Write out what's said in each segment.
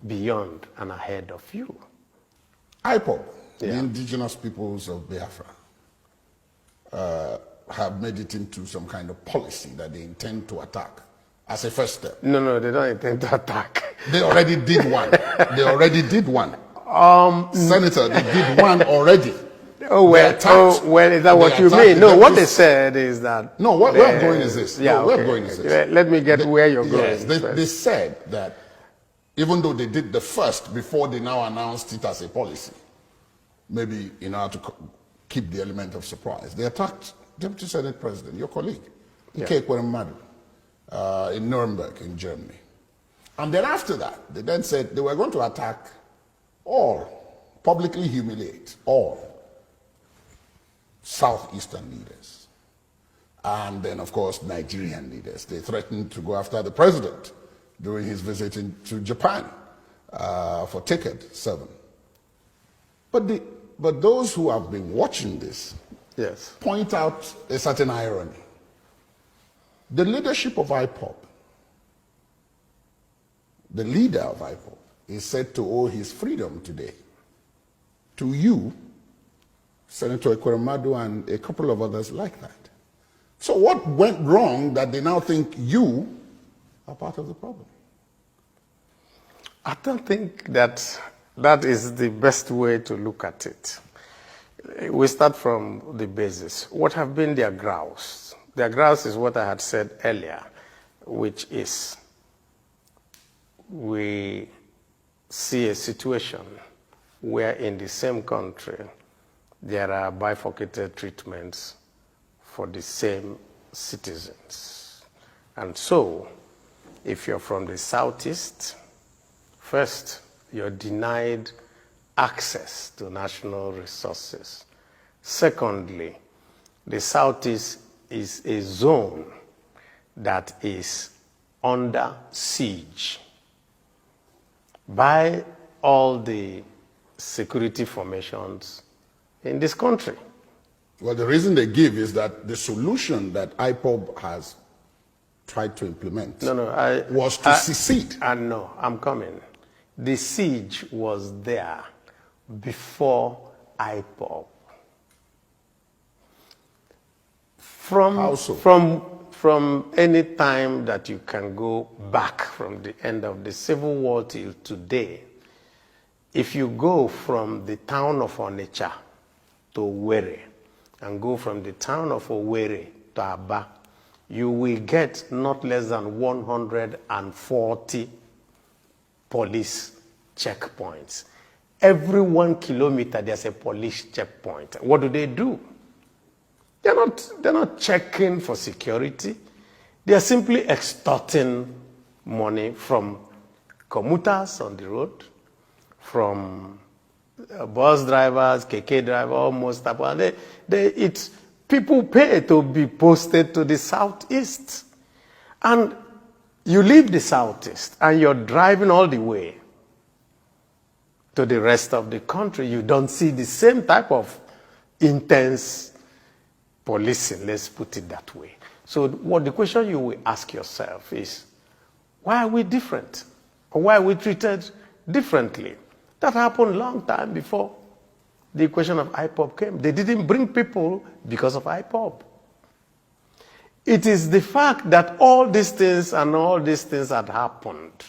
beyond and ahead of you. IPOB, the indigenous peoples of Biafra, have made it into some kind of policy that they intend to attack as a first step. No, they don't intend to attack. They already did one. They already did one. Senator, they did one already. Oh, well, is that what you mean? No, what they said is that... No, where I'm going is this. Yeah, where I'm going is this. Let me get where you're going. Yes, they said that even though they did the first before they now announced it as a policy, maybe in order to keep the element of surprise, they attacked Deputy Senate President, your colleague, Ike Ekweremadu, in Nuremberg, in Germany. And then after that, they then said they were going to attack all, publicly humiliate all Southeastern leaders. And then, of course, Nigerian leaders. They threatened to go after the president during his visit to Japan for Ticket 7. But those who have been watching this point out a certain irony. The leadership of IPOB, the leader of IPOB, is said to owe his freedom today to you, Senator Ekweremadu, and a couple of others like that. So what went wrong that they now think you are part of the problem? I don't think that is the best way to look at it. We start from the basis. What have been their grouse? Their grouse is what I had said earlier, which is we see a situation where in the same country there are bifurcated treatments for the same citizens. And so, if you're from the Southeast, first, you're denied access to national resources. Secondly, the Southeast is a zone that is under siege by all the security formations in this country. Well, the reason they give is that the solution that IPOB has tried to implement was to secede. No, I'm coming. The siege was there before IPOB. How so? From any time that you can go back from the end of the Civil War till today, if you go from the town of Onitsha to Owerri and go from the town of Owerri to Aba, you will get not less than 140 police checkpoints. Every 1 kilometer, there's a police checkpoint. What do? They're not checking for security. They are simply extorting money from commuters on the road, from bus drivers, keke drivers, almost. People pay to be posted to the Southeast. And you leave the Southeast and you're driving all the way to the rest of the country. You don't see the same type of intense policing, let's put it that way. So the question you will ask yourself is, why are we different? Or why are we treated differently? That happened a long time before the question of IPOB came. They didn't bring people because of IPOB. It is the fact that all these things had happened,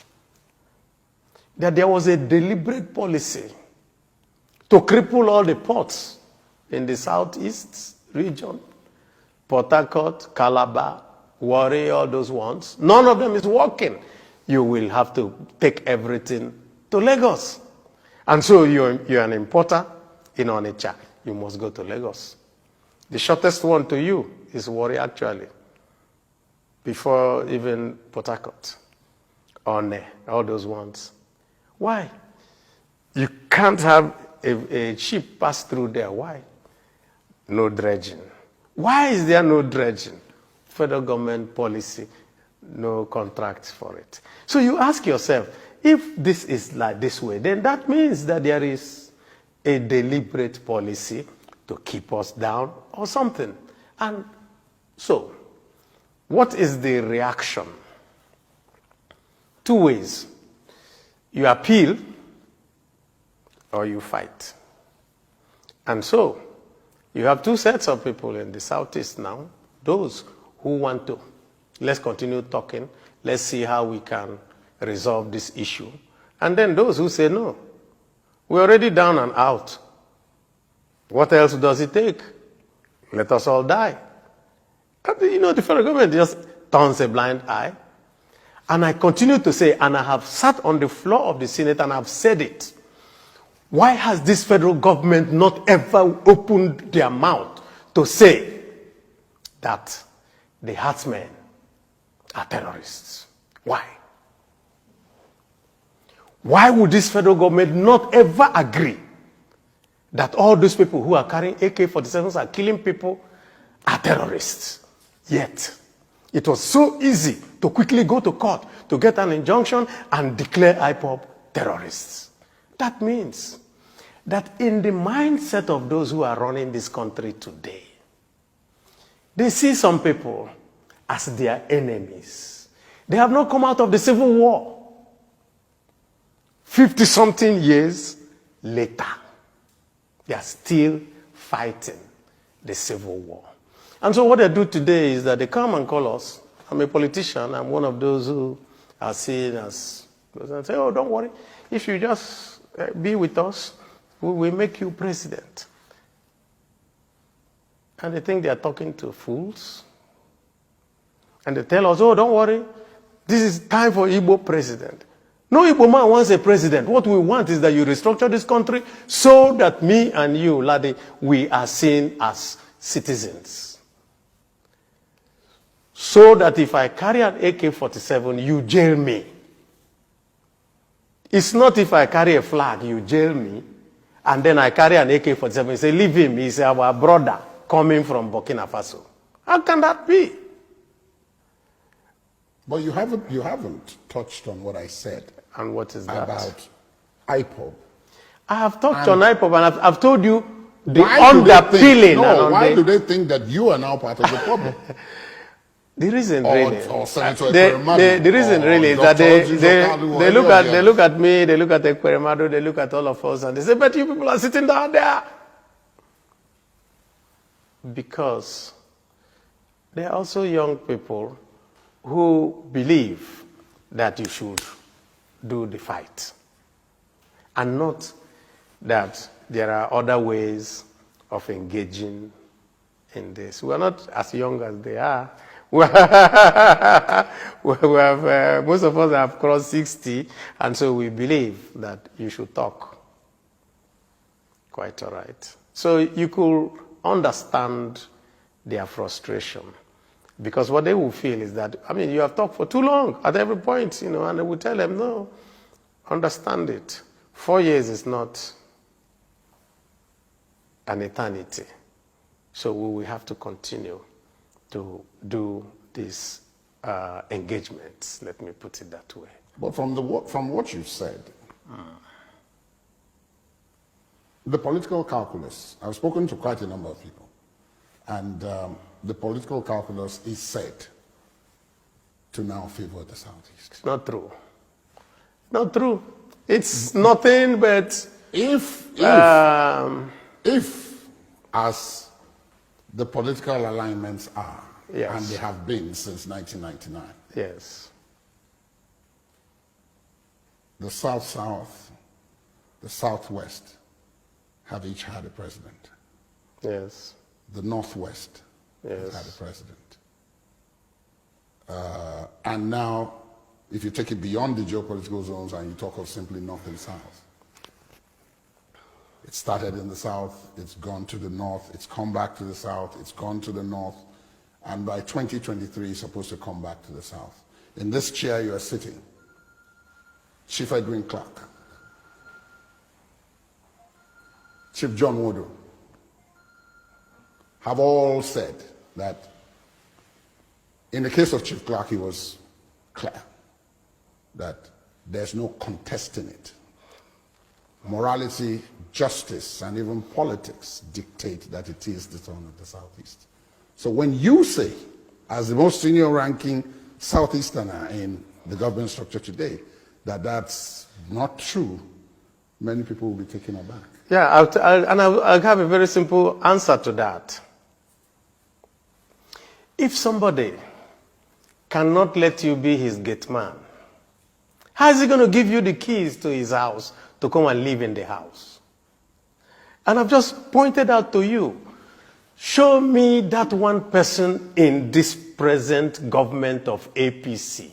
that there was a deliberate policy to cripple all the ports in the Southeast region, Port Harcourt, Calabar, Warri, all those ones. None of them is working. You will have to take everything to Lagos. And so you're an importer in Onitsha. You must go to Lagos. The shortest one to you is Warri, actually, before even Port Harcourt, One, all those ones. Why? You can't have a ship pass through there. Why? No dredging. Why is there no dredging? Federal government policy, no contracts for it. So you ask yourself, if this is like this way, then that means that there is a deliberate policy to keep us down or something. And so, what is the reaction? Two ways. You appeal or you fight. And so, you have two sets of people in the Southeast now. Those who want to, let's continue talking, let's see how we can resolve this issue. And then those who say, no, we're already down and out. What else does it take? Let us all die. And, you know, the federal government just turns a blind eye. And I continue to say, and I have sat on the floor of the Senate and I've said it, why has this federal government not ever opened their mouth to say that the herdsmen are terrorists? Why? Why would this federal government not ever agree that all those people who are carrying AK-47s are killing people are terrorists? Yet, it was so easy to quickly go to court to get an injunction and declare IPOB terrorists. That means that in the mindset of those who are running this country today, they see some people as their enemies. They have not come out of the Civil War. 50-something years later, they are still fighting the Civil War. And so what they do today is that they come and call us. I'm a politician. I'm one of those who are seen as, and say, oh, don't worry. If you just be with us, we will make you president. And they think they are talking to fools. And they tell us, oh, don't worry. This is time for Igbo president. No Igbo man wants a president. What we want is that you restructure this country so that me and you, Ladi, we are seen as citizens. So that if I carry an AK-47, you jail me. It's not if I carry a flag, you jail me, and then I carry an AK-47, you say, leave him, he's our brother coming from Burkina Faso. How can that be? But you haven't touched on what I said. And what is that? About IPOB. I have touched on IPOB, and I've told you the underpilling. Why do they think that you are now part of the problem? The reason really, the reason really is that they look at me, they look at Ekweremadu, they look at all of us, and they say, but you people are sitting down there. Because there are also young people who believe that you should do the fight, and not that there are other ways of engaging in this. We are not as young as they are. We have, most of us have crossed 60, and so we believe that you should talk. Quite all right. So you could understand their frustration, because what they will feel is that, I mean, you have talked for too long at every point, you know, and they will tell them, no, understand it. 4 years is not an eternity. So we will have to continue to do these engagements, let me put it that way. But from what you've said, the political calculus, I've spoken to quite a number of people, and the political calculus is said to now favor the Southeast. It's not true. Not true. It's nothing but... If as the political alignments are, yes, and they have been since 1999. Yes. The South-South, the Southwest have each had a president. Yes. The Northwest has had a president. And now, if you take it beyond the geopolitical zones and you talk of simply North and South, it started in the South, it's gone to the North, it's come back to the South, it's gone to the North, and by 2023 it's supposed to come back to the South. In this chair you are sitting, Chief Edwin Clark, Chief John Wodo, have all said that in the case of Chief Clark, he was clear that there's no contesting it. Morality, justice, and even politics dictate that it is the turn of the Southeast. So when you say, as the most senior ranking Southeasterner in the government structure today, that that's not true, many people will be taken aback. Yeah, I'll have a very simple answer to that. If somebody cannot let you be his gate man, how is he going to give you the keys to his house to come and live in the house? And I've just pointed out to you, show me that one person in this present government of APC,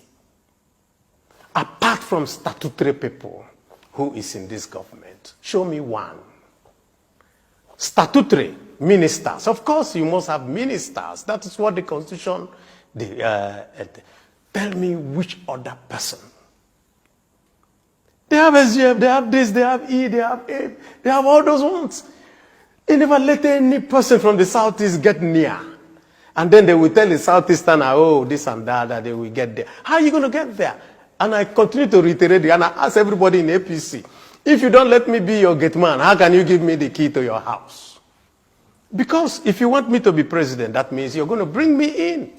apart from statutory people, who is in this government. Show me one. Statutory ministers. Of course, you must have ministers. That is what the Constitution, tell me which other person. They have SGF, they have this, they have E, they have A, they have all those ones. They never let any person from the Southeast get near. And then they will tell the Southeasterner, oh, this and that they will get there. How are you going to get there? And I continue to reiterate, and I ask everybody in APC, if you don't let me be your gate man, how can you give me the key to your house? Because if you want me to be president, that means you're going to bring me in.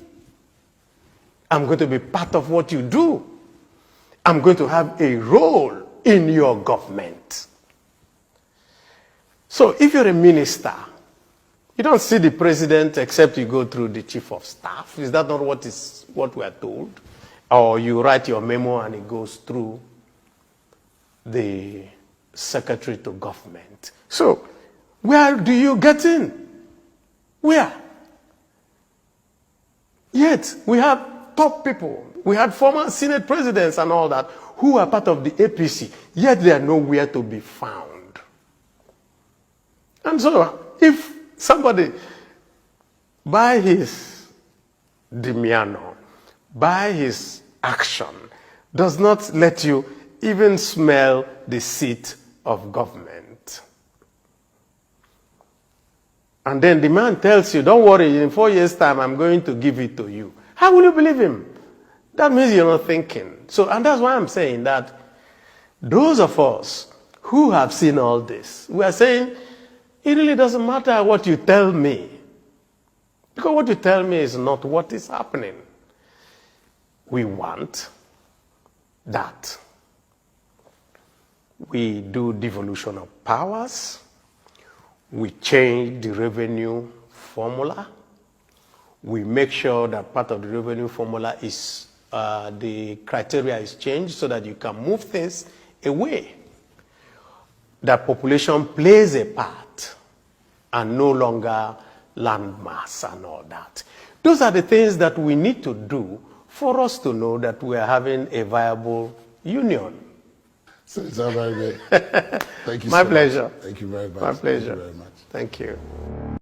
I'm going to be part of what you do. I'm going to have a role in your government. So if you're a minister, you don't see the president except you go through the chief of staff. Is that not what we are told? Or you write your memo and it goes through the secretary to government. So where do you get in? Where? Yet we have top people. We had former Senate presidents and all that who are part of the APC, yet they are nowhere to be found. And so if somebody, by his demeanor, by his action, does not let you even smell the seat of government, and then the man tells you, don't worry, in 4 years' time, I'm going to give it to you. How will you believe him? That means you're not thinking. So, and that's why I'm saying that those of us who have seen all this, we are saying, it really doesn't matter what you tell me. Because what you tell me is not what is happening. We want that we do devolution of powers, we change the revenue formula, we make sure that part of the revenue formula is, the criteria is changed so that you can move things away. That population plays a part and no longer landmass and all that. Those are the things that we need to do for us to know that we are having a viable union. So it's all right, thank you. My pleasure. Thank you very much. My pleasure. Thank you very much. Thank you.